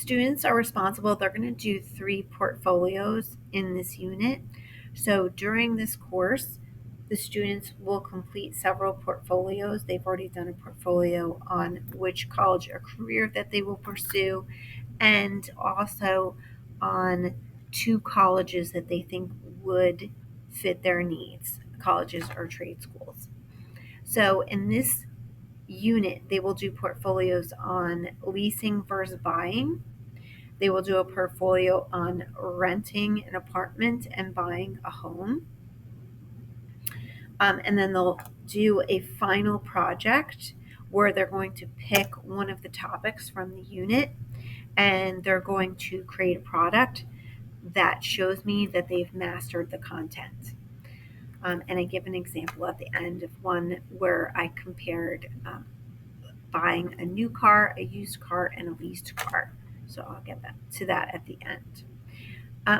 students are responsible. They're going to do 3 portfolios in this unit. So during this course, the students will complete several portfolios. They've already done a portfolio on which college or career that they will pursue, and also on 2 colleges that they think would fit their needs, colleges or trade schools. So in this unit, they will do portfolios on leasing versus buying. They will do a portfolio on renting an apartment and buying a home. And then they'll do a final project where they're going to pick one of the topics from the unit, and they're going to create a product that shows me that they've mastered the content. And I give an example at the end of one where I compared buying a new car, a used car, and a leased car. So I'll get back to that at the end.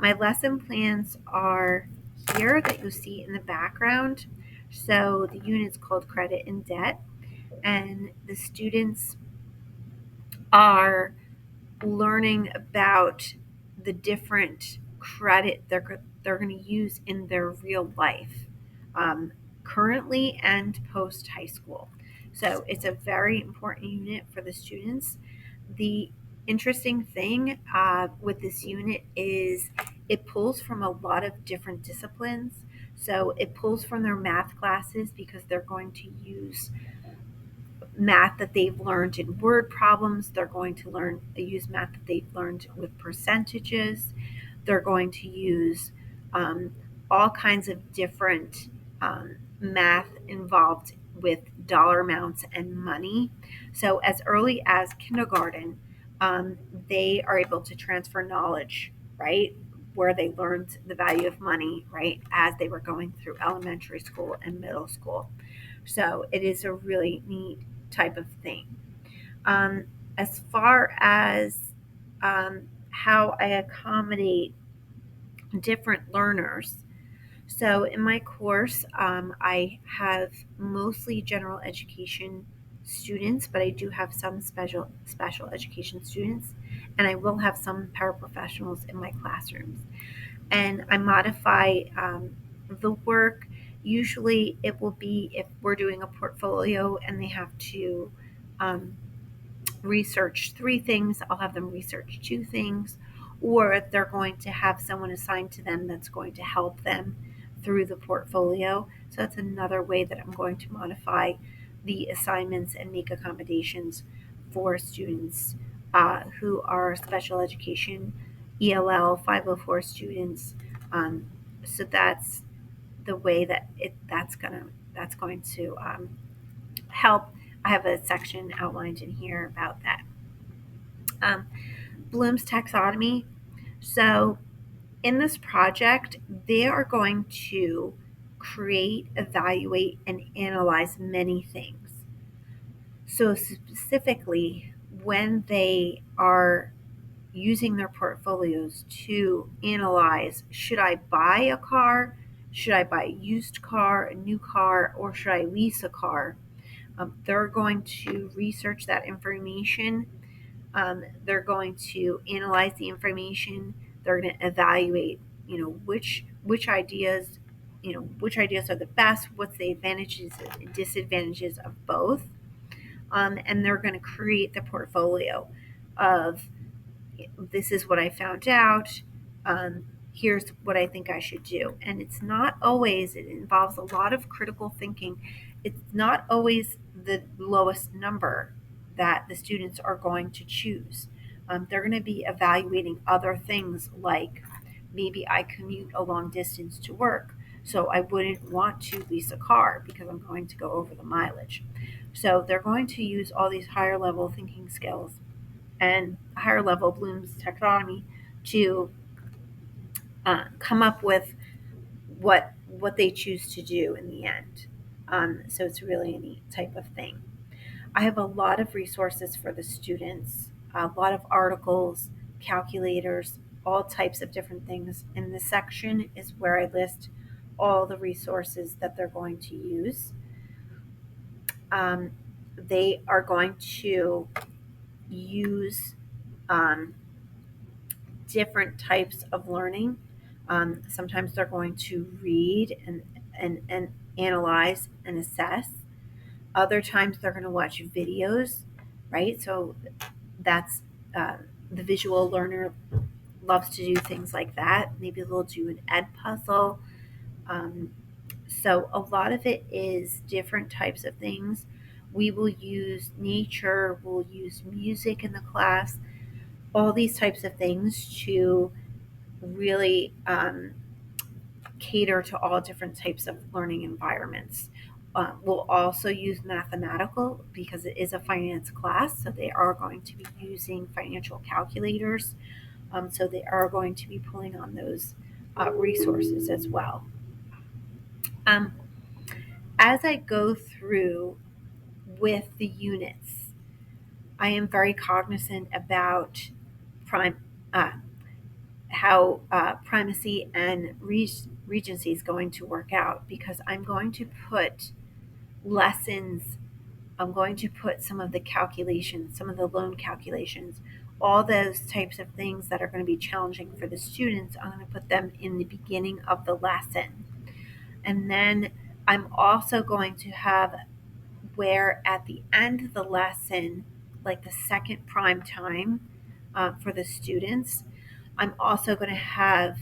My lesson plans are here that you'll see in the background. So the unit's called Credit and Debt, and the students are learning about the different credit they're going to use in their real life, currently and post high school. So it's a very important unit for the students. The interesting thing with this unit is it pulls from a lot of different disciplines. So it pulls from their math classes because they're going to use math that they've learned in word problems. They're going to use math that they've learned with percentages. They're going to use um, all kinds of different math involved with dollar amounts and money. So as early as kindergarten, they are able to transfer knowledge, right? Where they learned the value of money, right, as they were going through elementary school and middle school. So it is a really neat type of thing. As far as how I accommodate different learners, so in my course, I have mostly general education students, but I do have some special education students, and I will have some paraprofessionals in my classrooms. And I modify the work. Usually, it will be if we're doing a portfolio and they have to um, research 3 things, I'll have them research 2 things, or if they're going to have someone assigned to them that's going to help them through the portfolio. So that's another way that I'm going to modify the assignments and make accommodations for students who are special education, ELL 504 students. Um, so that's the way that that's going to help. I have a section outlined in here about that. um, Bloom's taxonomy. So, in this project, they are going to create, evaluate, and analyze many things. So, specifically, when they are using their portfolios to analyze, should I buy a car? Should I buy a used car, a new car, or should I lease a car? They're going to research that information. They're going to analyze the information. They're going to evaluate, which ideas are the best. What's the advantages and disadvantages of both? And they're going to create the portfolio of this is what I found out. Here's what I think I should do. And it's not always, it involves a lot of critical thinking. It's not always the lowest number that the students are going to choose. They're going to be evaluating other things like maybe I commute a long distance to work. So I wouldn't want to lease a car because I'm going to go over the mileage. So they're going to use all these higher level thinking skills and higher level Bloom's taxonomy to come up with what they choose to do in the end. So it's really a neat type of thing. I have a lot of resources for the students, a lot of articles, calculators, all types of different things. And this section is where I list all the resources that they're going to use. They are going to use different types of learning. Sometimes they're going to read and analyze and assess. Other times they're going to watch videos, right? So that's uh, the visual learner loves to do things like that. Maybe they'll do an ed puzzle. Um, so a lot of it is different types of things. We will use nature, we'll use music in the class, all these types of things to really cater to all different types of learning environments. We'll also use mathematical because it is a finance class, so they are going to be using financial calculators. So they are going to be pulling on those resources as well. Um, as I go through with the units, I am very cognizant about prime, uh, how primacy and regency is going to work out because I'm going to put lessons, I'm going to put some of the calculations, some of the loan calculations, all those types of things that are going to be challenging for the students. I'm going to put them in the beginning of the lesson. And then I'm also going to have where at the end of the lesson, like the second prime time for the students, I'm also going to have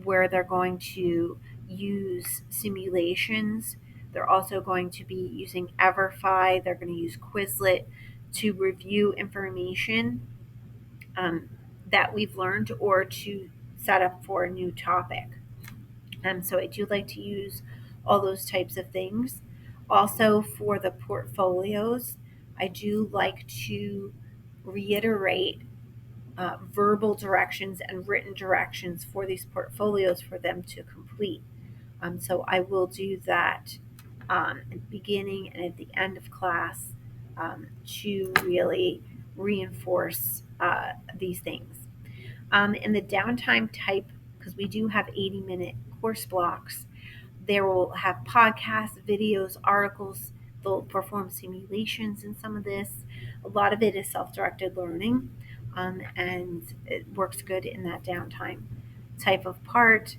where they're going to use simulations. They're also going to be using Everfi. They're going to use Quizlet to review information um, that we've learned or to set up for a new topic. So I do like to use all those types of things. Also, for the portfolios, I do like to reiterate verbal directions and written directions for these portfolios for them to complete. So I will do that at the beginning and at the end of class to really reinforce these things. In the downtime type, because we do have 80-minute course blocks, there will have podcasts, videos, articles. They'll perform simulations in some of this. A lot of it is self directed learning, and it works good in that downtime type of part.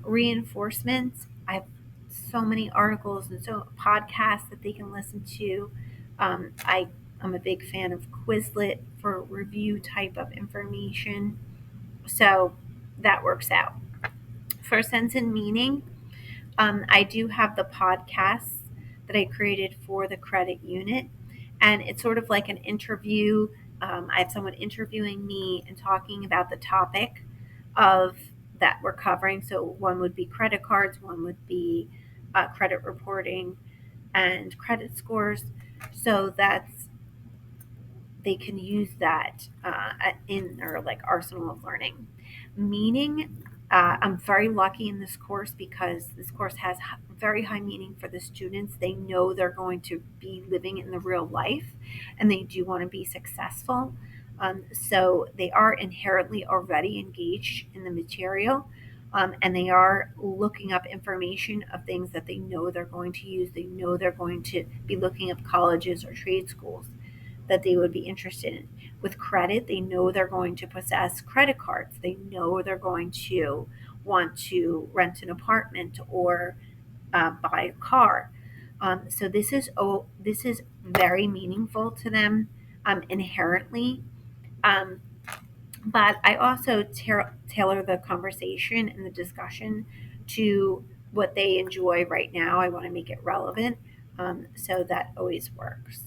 Reinforcements, I have so many articles and so podcasts that they can listen to. I'm a big fan of Quizlet for review type of information. So that works out. For sense and meaning, I do have the podcasts that I created for the credit unit, and it's sort of like an interview. I have someone interviewing me and talking about the topic of that we're covering. So one would be credit cards, one would be credit reporting and credit scores. So that's they can use that in their like arsenal of learning. Meaning, I'm very lucky in this course because this course has very high meaning for the students. They know they're going to be living in the real life and they do want to be successful. So they are inherently already engaged in the material. And they are looking up information of things that they know they're going to use. They know they're going to be looking up colleges or trade schools that they would be interested in. With credit, they know they're going to possess credit cards. They know they're going to want to rent an apartment or buy a car. So this is very meaningful to them inherently. Um, but I also tailor the conversation and the discussion to what they enjoy right now. I want to make it relevant, so that always works.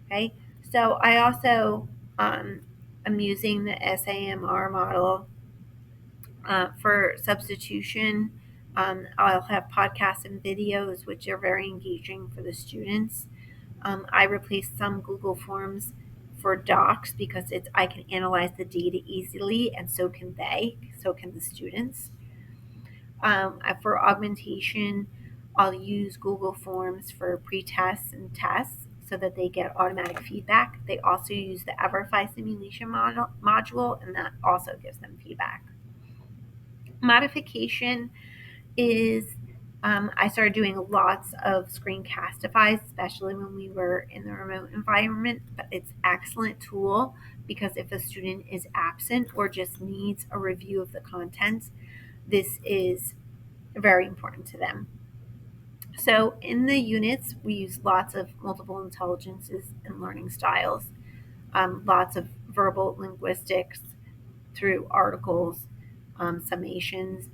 Okay, so I also am using the SAMR model for substitution. I'll have podcasts and videos, which are very engaging for the students. I replaced some Google Forms for docs because I can analyze the data easily, and so can they, so can the students. For augmentation, I'll use Google Forms for pre-tests and tests so that they get automatic feedback. They also use the Everfi simulation module, and that also gives them feedback. Modification is I started doing lots of screencastify, especially when we were in the remote environment. But it's an excellent tool because if a student is absent or just needs a review of the content, this is very important to them. So in the units, we use lots of multiple intelligences and learning styles, lots of verbal linguistics through articles, summations,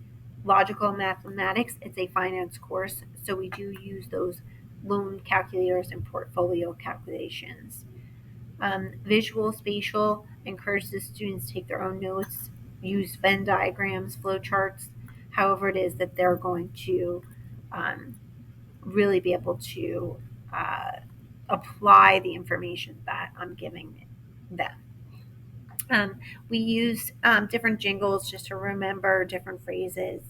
logical mathematics. It's a finance course, so we do use those loan calculators and portfolio calculations. Visual, spatial encourages the students to take their own notes, use Venn diagrams, flowcharts, however it is that they're going to um, really be able to uh, apply the information that I'm giving them. Um, we use different jingles just to remember different phrases.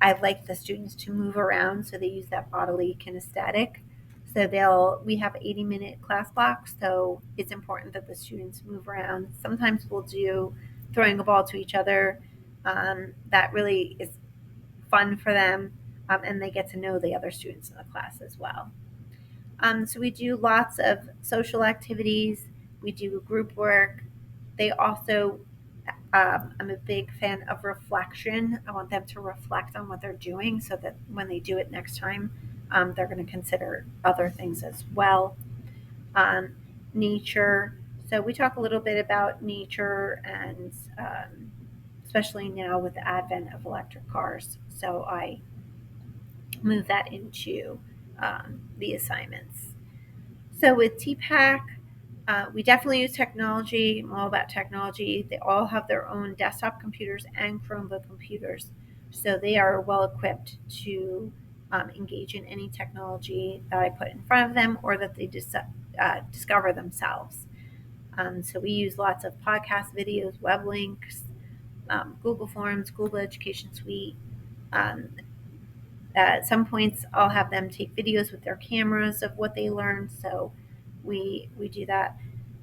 I like the students to move around, so they use that bodily kinesthetic. So we have 80-minute class blocks, so it's important that the students move around. Sometimes we'll do throwing a ball to each other. That really is fun for them, and they get to know the other students in the class as well. So we do lots of social activities. We do group work. They also, I'm a big fan of reflection. I want them to reflect on what they're doing so that when they do it next time, they're going to consider other things as well. Um, Nature. So we talk a little bit about nature and especially now with the advent of electric cars. So I move that into the assignments. So with TPAC, we definitely use technology. I'm all about technology. They all have their own desktop computers and Chromebook computers. So they are well equipped to engage in any technology that I put in front of them or that they discover themselves. So we use lots of podcast videos, web links, Google Forms, Google Education Suite. Um, at some points, I'll have them take videos with their cameras of what they learned. So we do that.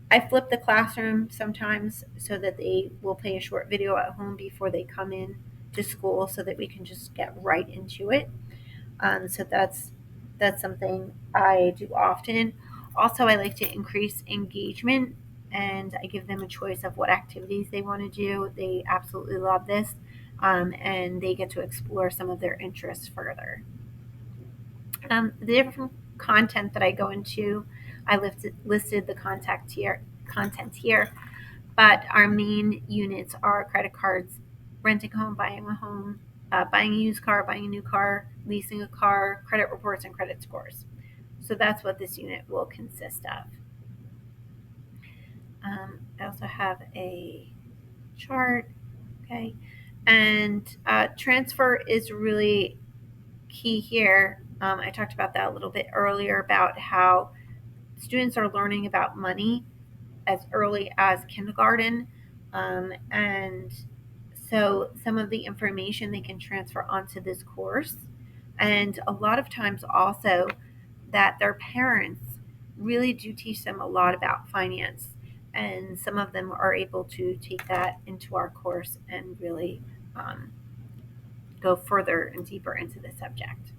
I flip the classroom sometimes so that they will play a short video at home before they come in to school, so that we can just get right into it. So that's something I do often. Also, I like to increase engagement, and I give them a choice of what activities they want to do. They absolutely love this, and they get to explore some of their interests further. The different content that I go into, I listed the content here, but our main units are credit cards, renting a home, buying a home, buying a used car, buying a new car, leasing a car, credit reports, and credit scores. So that's what this unit will consist of. I also have a chart, okay, and transfer is really key here. I talked about that a little bit earlier about how students are learning about money as early as kindergarten. And so some of the information they can transfer onto this course. And a lot of times also that their parents really do teach them a lot about finance. And some of them are able to take that into our course and really um, go further and deeper into the subject.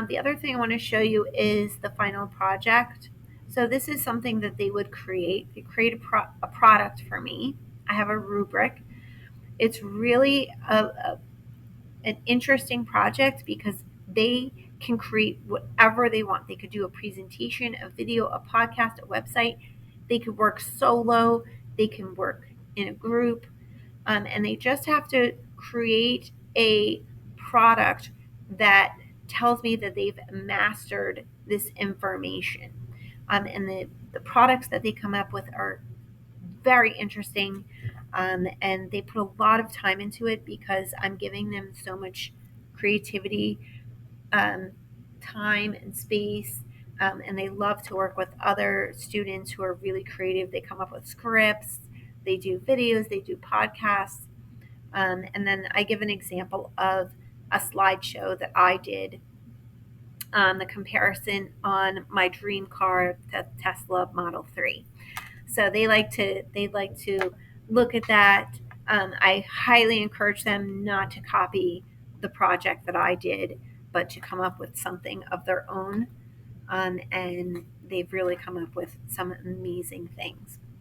The other thing I want to show you is the final project. So this is something that they would create. They create a product for me. I have a rubric. It's really an interesting project because they can create whatever they want. They could do a presentation, a video, a podcast, a website. They could work solo. They can work in a group. And they just have to create a product that tells me that they've mastered this information. And the products that they come up with are very interesting. And they put a lot of time into it because I'm giving them so much creativity, um, time, and space. And they love to work with other students who are really creative. They come up with scripts, they do videos, they do podcasts. And then I give an example of a slideshow that I did on the comparison on my dream car, the Tesla Model 3. So they like to look at that. I highly encourage them not to copy the project that I did, but to come up with something of their own. And they've really come up with some amazing things.